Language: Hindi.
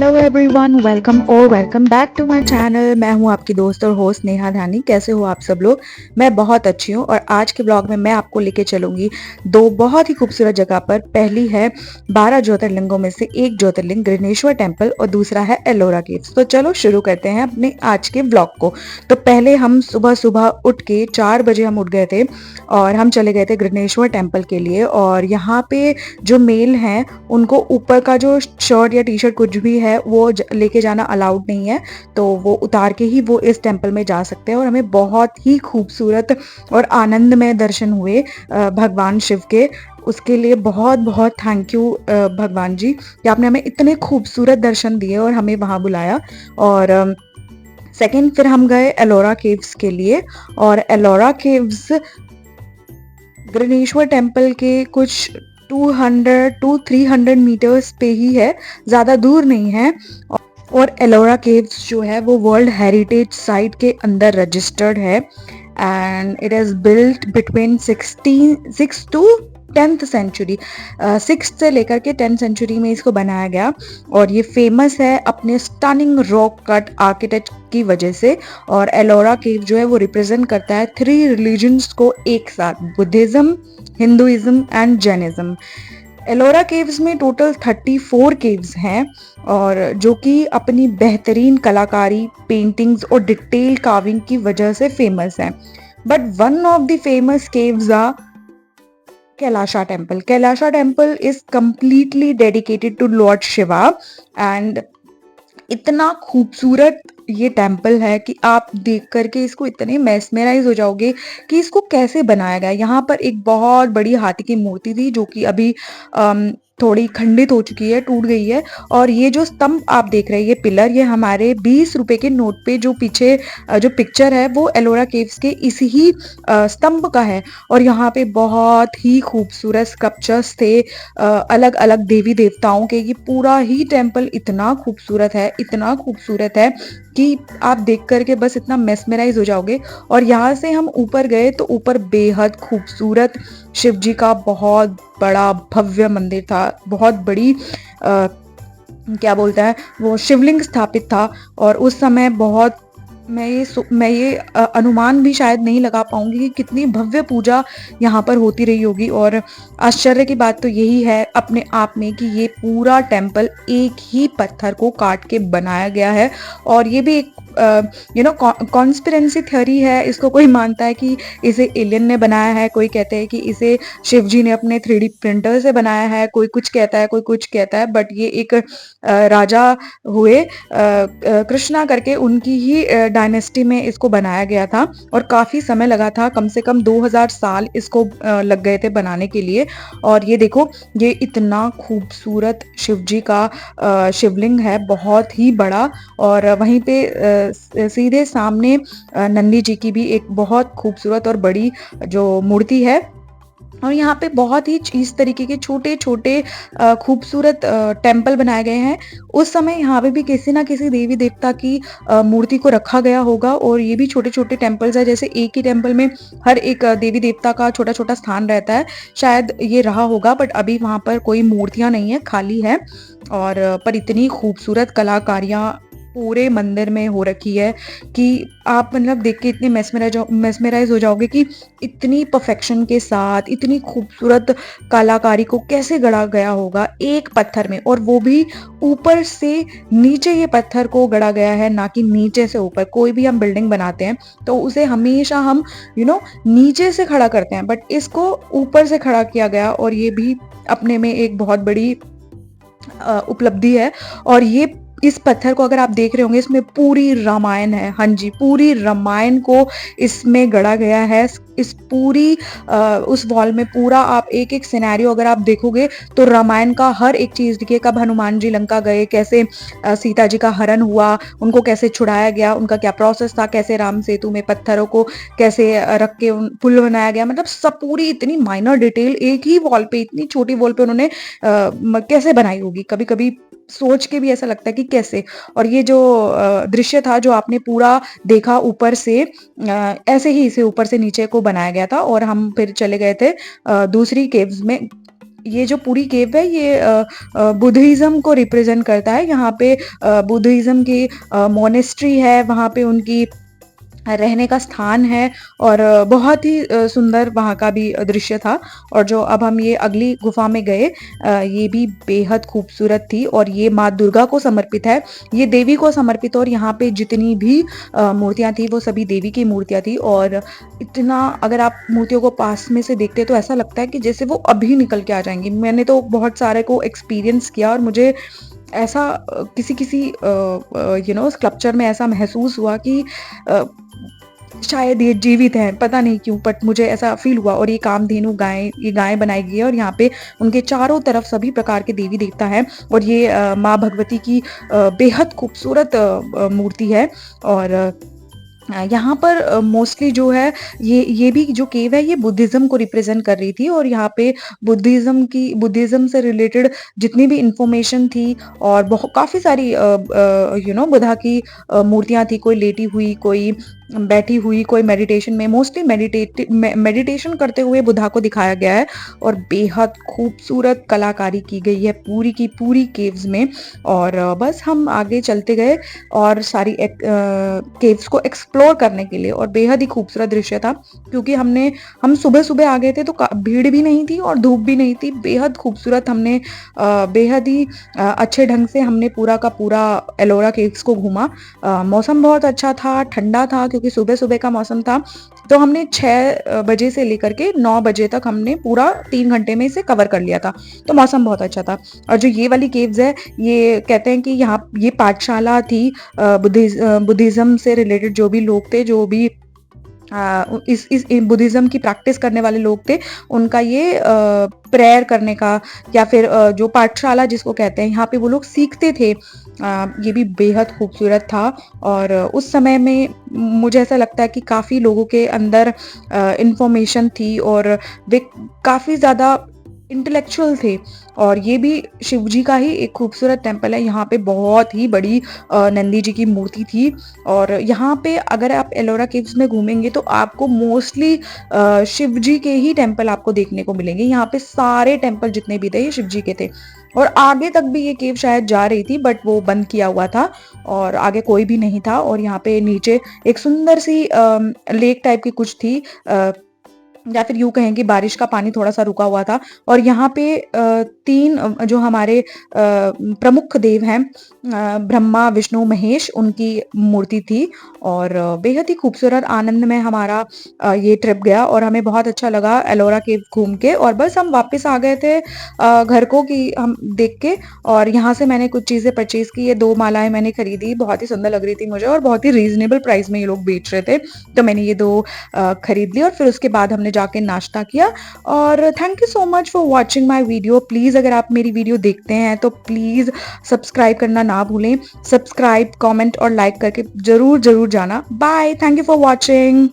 Hello everyone, welcome back to my channel. मैं हूं आपकी दोस्त और होस्ट नेहा धानी। कैसे हो आप सब लोग? मैं बहुत अच्छी हूं और आज के ब्लॉग में मैं आपको लेके चलूंगी दो बहुत ही खूबसूरत जगह पर। पहली है 12 ज्योतिर्लिंगों में से एक ज्योतिर्लिंग गृहनेश्वर टेम्पल और दूसरा है एलोरा केव्स। तो चलो शुरू करते हैं अपने आज के ब्लॉग को। तो पहले हम सुबह सुबह उठ के 4 बजे हम उठ गए थे और हम चले गए थे गृहनेश्वर टेम्पल के लिए। और यहाँ पे जो मेल हैं उनको ऊपर का जो शर्ट या टी शर्ट कुछ भी है वो लेके जाना अलाउड नहीं है, तो वो उतार के ही वो इस टेम्पल में जा सकते हैं। और हमें बहुत ही खूबसूरत और आनंदमय दर्शन हुए भगवान शिव के। उसके लिए बहुत बहुत थैंक यू भगवान जी कि आपने हमें इतने खूबसूरत दर्शन दिए और हमें वहाँ बुलाया। और सेकंड फिर हम गए एलोरा केव्स के लिए। और एलोरा केव्स गृहनेश्वर टेम्पल के कुछ 200 टू 300 मीटर्स पे ही है, ज़्यादा दूर नहीं है। और एलोरा केव्स जो है वो वर्ल्ड हेरिटेज साइट के अंदर रजिस्टर्ड है and it is built between 6 to 10th century. 6th से लेकर के 10th सेंचुरी में इसको बनाया गया। और ये फेमस है अपने स्टनिंग रॉक कट आर्किटेक्ट की वजह से। और एलोरा केव जो है वो रिप्रेजेंट करता है 3 रिलीजन्स को एक साथ, Buddhism, Hinduism and Jainism. Ellora caves में टोटल 34 केव्स हैं और जो कि अपनी बेहतरीन कलाकारी, पेंटिंग्स और डिटेल कार्विंग की वजह से फेमस है। But one of the famous caves are Kailasa temple. Kailasa temple is completely dedicated to lord Shiva and इतना खूबसूरत ये टेम्पल है कि आप देख करके इसको इतने मेस्मेराइज हो जाओगे कि इसको कैसे बनाया गया। यहाँ पर एक बहुत बड़ी हाथी की मूर्ति थी जो कि अभी थोड़ी खंडित हो चुकी है, टूट गई है। और ये जो स्तंभ आप देख रहे हैं, ये पिलर, ये हमारे 20 रुपए के नोट पे जो पीछे जो पिक्चर है वो एलोरा केव्स के इसी ही स्तंभ का है। और यहाँ पे बहुत ही खूबसूरत स्कल्पचर्स थे अलग अलग देवी देवताओं के। ये पूरा ही टेम्पल इतना खूबसूरत है, इतना खूबसूरत है कि आप देख करके बस इतना मेस्मराइज हो जाओगे। और यहाँ से हम ऊपर गए तो ऊपर बेहद खूबसूरत शिव जी का बहुत बड़ा भव्य मंदिर था। बहुत बड़ी क्या बोलता है वो शिवलिंग स्थापित था। और उस समय बहुत मैं ये अनुमान भी शायद नहीं लगा पाऊंगी कि कितनी भव्य पूजा यहाँ पर होती रही होगी। और आश्चर्य की बात तो यही है अपने आप में कि ये पूरा टेम्पल एक ही पत्थर को काट के बनाया गया है। और ये भी एक कॉन्स्पिरेंसी थ्योरी है। इसको कोई मानता है कि इसे एलियन ने बनाया है, कोई कहते हैं कि इसे शिव जी ने अपने 3D प्रिंटर से बनाया है, कोई कुछ कहता है, कोई कुछ कहता है। बट ये एक राजा हुए कृष्णा करके, उनकी ही डायनेस्टी में इसको बनाया गया था। और काफी समय लगा था, कम से कम 2000 साल इसको लग गए थे बनाने के लिए। और ये देखो, ये इतना खूबसूरत शिव जी का शिवलिंग है, बहुत ही बड़ा। और वहीं पे सीधे सामने नंदी जी की भी एक बहुत खूबसूरत और बड़ी जो मूर्ति है। और यहाँ पे बहुत ही इस तरीके के छोटे छोटे खूबसूरत टेम्पल बनाए गए हैं। उस समय यहाँ पे भी किसी ना किसी देवी देवता की मूर्ति को रखा गया होगा। और ये भी छोटे छोटे टेम्पल्स है, जैसे एक ही टेम्पल में हर एक देवी देवता का छोटा छोटा स्थान रहता है, शायद ये रहा होगा। बट अभी वहाँ पर कोई मूर्तियाँ नहीं है, खाली है। और पर इतनी खूबसूरत कलाकारियाँ पूरे मंदिर में हो रखी है कि आप मतलब देख के इतने मेस्मराइज हो जाओगे कि इतनी परफेक्शन के साथ इतनी खूबसूरत कलाकारी को कैसे गढ़ा गया होगा एक पत्थर में। और वो भी ऊपर से नीचे ये पत्थर को गढ़ा गया है, ना कि नीचे से ऊपर। कोई भी हम बिल्डिंग बनाते हैं तो उसे हमेशा हम नीचे से खड़ा करते हैं, बट इसको ऊपर से खड़ा किया गया। और ये भी अपने में एक बहुत बड़ी उपलब्धि है। और ये इस पत्थर को अगर आप देख रहे होंगे, इसमें पूरी रामायण है। हाँ जी, पूरी रामायण को इसमें गढ़ा गया है। इस पूरी उस वॉल में पूरा आप एक एक सिनेरियो अगर आप देखोगे तो रामायण का हर एक चीज दिखे। कब हनुमान जी लंका गए, कैसे सीता जी का हरण हुआ, उनको कैसे छुड़ाया गया, उनका क्या प्रोसेस था, कैसे राम सेतु में पत्थरों को कैसे रख के पुल बनाया गया। मतलब सब पूरी इतनी माइनर डिटेल एक ही वॉल पे, इतनी छोटी वॉल पे उन्होंने कैसे बनाई होगी, कभी कभी सोच के भी ऐसा लगता है कि कैसे। और ये जो दृश्य था जो आपने पूरा देखा ऊपर से, ऐसे ही इसे ऊपर से नीचे को बनाया गया था। और हम फिर चले गए थे दूसरी केव्स में। ये जो पूरी केव है ये बुद्धिज्म को रिप्रेजेंट करता है। यहाँ पे बुद्धिज्म की मोनेस्ट्री है, वहाँ पे उनकी रहने का स्थान है और बहुत ही सुंदर वहाँ का भी दृश्य था। और जो अब हम ये अगली गुफा में गए, ये भी बेहद खूबसूरत थी और ये माँ दुर्गा को समर्पित है, ये देवी को समर्पित। और यहाँ पे जितनी भी मूर्तियाँ थी वो सभी देवी की मूर्तियाँ थी। और इतना, अगर आप मूर्तियों को पास में से देखते तो ऐसा लगता है कि जैसे वो अभी निकल के आ जाएंगी। मैंने तो बहुत सारे को एक्सपीरियंस किया और मुझे ऐसा किसी किसी स्कल्पचर में ऐसा महसूस हुआ कि शायद ये जीवित हैं, पता नहीं क्यों, बट मुझे ऐसा फील हुआ। और ये कामधेनु गाय, ये गाय बनाई गई है और यहाँ पे उनके चारों तरफ सभी प्रकार के देवी देवता हैं। और ये माँ भगवती की बेहद खूबसूरत मूर्ति है। और यहाँ पर मोस्टली जो है ये भी जो केव है ये बुद्धिज्म को रिप्रेजेंट कर रही थी। और यहाँ पे बुद्धिज्म से रिलेटेड जितनी भी इंफॉर्मेशन थी और बहुत काफ़ी सारी बुद्धा की मूर्तियाँ थी, कोई लेटी हुई, कोई बैठी हुई, कोई मेडिटेशन में, मोस्टली मेडिटेशन करते हुए बुद्धा को दिखाया गया है। और बेहद खूबसूरत कलाकारी की गई है पूरी की पूरी केव्स में। और बस हम आगे चलते गए और सारी केव्स को एक्सप्लोर करने के लिए। और बेहद ही खूबसूरत दृश्य था, क्योंकि हम सुबह सुबह आ गए थे तो भीड़ भी नहीं थी और धूप भी नहीं थी। बेहद खूबसूरत, हमने बेहद ही अच्छे ढंग से हमने पूरा का पूरा एलोरा केव्स को घूमा। मौसम बहुत अच्छा था, ठंडा था, क्योंकि सुबह सुबह का मौसम था। तो हमने 6 बजे से लेकर के 9 बजे तक हमने पूरा 3 घंटे में इसे कवर कर लिया था। तो मौसम बहुत अच्छा था। और जो ये वाली केव्स है, ये कहते हैं कि यहाँ ये पाठशाला थी बुद्धिज्म से रिलेटेड। जो भी लोग थे, जो भी इस बुद्धिज्म की प्रैक्टिस करने वाले लोग थे, उनका ये प्रेयर करने का या फिर जो पाठशाला जिसको कहते हैं, यहाँ पे वो लोग सीखते थे। ये भी बेहद खूबसूरत था। और उस समय में मुझे ऐसा लगता है कि काफ़ी लोगों के अंदर इंफॉर्मेशन थी और वे काफ़ी ज़्यादा इंटेलेक्चुअल थे। और ये भी शिव जी का ही एक खूबसूरत टेम्पल है। यहाँ पे बहुत ही बड़ी नंदी जी की मूर्ति थी। और यहाँ पे अगर आप एलोरा केव्स में घूमेंगे तो आपको मोस्टली शिव जी के ही टेम्पल आपको देखने को मिलेंगे। यहाँ पे सारे टेम्पल जितने भी थे ये शिव जी के थे। और आगे तक भी ये केव शायद जा रही थी, बट वो बंद किया हुआ था और आगे कोई भी नहीं था। और यहाँ पे नीचे एक सुंदर सी लेक टाइप की कुछ थी, या फिर यूं कहें कि बारिश का पानी थोड़ा सा रुका हुआ था। और यहाँ पे 3 जो हमारे प्रमुख देव हैं, ब्रह्मा, विष्णु, महेश, उनकी मूर्ति थी। और बेहद ही खूबसूरत आनंद में हमारा ये ट्रिप गया और हमें बहुत अच्छा लगा एलोरा केव घूम के। और बस हम वापस आ गए थे घर को, कि हम देख के। और यहाँ से मैंने कुछ चीज़ें परचेज की, ये 2 मालाएं मैंने खरीदी, बहुत ही सुंदर लग रही थी मुझे और बहुत ही रीजनेबल प्राइस में ये लोग बेच रहे थे। तो मैंने ये 2 खरीद ली और फिर उसके बाद हमने जाके नाश्ता किया। और thank you so much for watching my video. Please अगर आप मेरी वीडियो देखते हैं तो प्लीज़ सब्सक्राइब करना ना भूलें। सब्सक्राइब, कमेंट और लाइक करके ज़रूर ज़रूर जाना। Bye, thank you for watching.